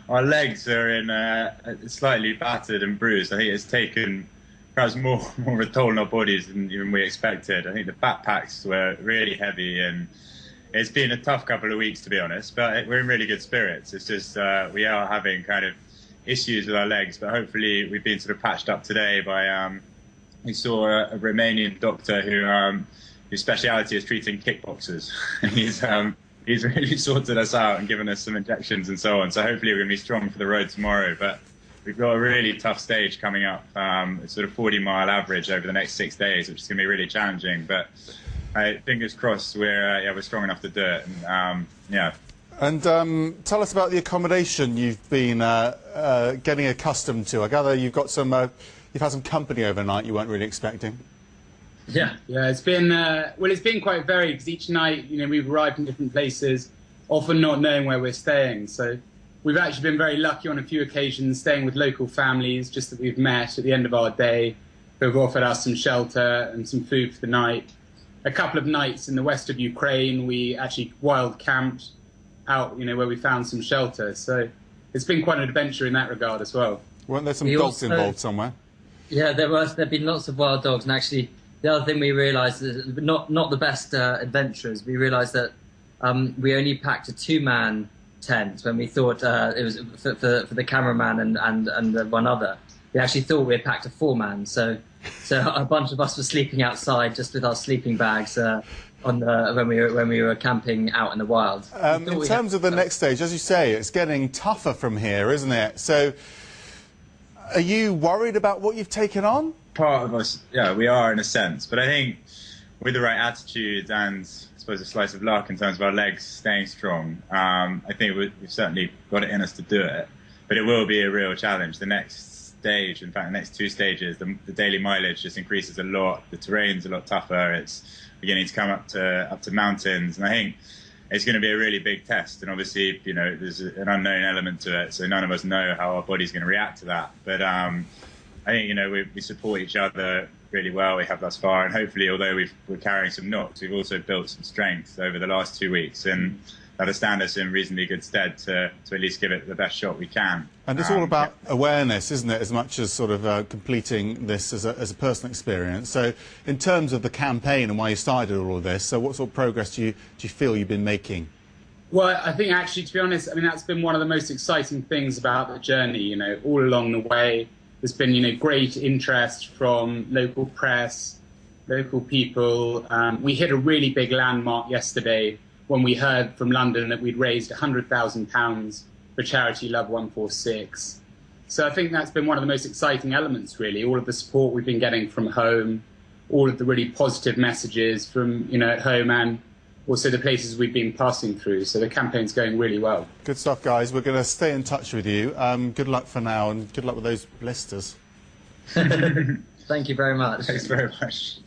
our legs are in slightly battered and bruised. I think it's taken perhaps more of a toll on our bodies than even we expected. I think the backpacks were really heavy, and it's been a tough couple of weeks, to be honest. But we're in really good spirits. It's just we are having kind of issues with our legs, but hopefully we've been sort of patched up today by we saw a Romanian doctor whose speciality is treating kickboxers, and he's really sorted us out and given us some injections and so on. So hopefully we're going to be strong for the road tomorrow. But we've got a really tough stage coming up, a sort of 40-mile average over the next 6 days, which is going to be really challenging. But fingers crossed we're strong enough to do it. And, yeah. And tell us about the accommodation you've been getting accustomed to. I gather you've got you've had some company overnight you weren't really expecting. Yeah, it's been it's been quite varied, because each night, we've arrived in different places, often not knowing where we're staying. So we've actually been very lucky on a few occasions, staying with local families just that we've met at the end of our day, who have offered us some shelter and some food for the night. A couple of nights in the west of Ukraine, we actually wild camped out, where we found some shelter. So it's been quite an adventure in that regard as well. Weren't there some dogs involved somewhere? Yeah, there've been lots of wild dogs, and actually the other thing we realised is not the best adventurers. We realised that we only packed a 2-man tent when we thought it was for the cameraman and one other. We actually thought we had packed a 4-man. So a bunch of us were sleeping outside just with our sleeping bags when we were camping out in the wild. In terms of the next stage, as you say, it's getting tougher from here, isn't it? So are you worried about what you've taken on? Part of us, yeah, we are in a sense, but I think with the right attitude and I suppose a slice of luck in terms of our legs staying strong, I think we've certainly got it in us to do it. But it will be a real challenge. The next stage, in fact, the next 2 stages, the daily mileage just increases a lot. The terrain's a lot tougher. It's beginning to come up to mountains, and I think it's going to be a really big test. And obviously, there's an unknown element to it, so none of us know how our body's going to react to that. But I think, we support each other really well, we have thus far, and hopefully, although we're carrying some knocks, we've also built some strength over the last 2 weeks, and that'll stand us in reasonably good stead to at least give it the best shot we can. And it's all about awareness, isn't it, as much as sort of completing this as a personal experience. So in terms of the campaign and why you started all of this, so what sort of progress do you feel you've been making? Well, I think actually, to be honest, that's been one of the most exciting things about the journey, all along the way. There's been, great interest from local press, local people. We hit a really big landmark yesterday when we heard from London that we'd raised £100,000 for charity Love 146. So I think that's been one of the most exciting elements, really. All of the support we've been getting from home, all of the really positive messages from, at home, and also the places we've been passing through. So the campaign's going really well. Good stuff, guys. We're going to stay in touch with you. Good luck for now, and good luck with those blisters. Thank you very much. Thanks very much.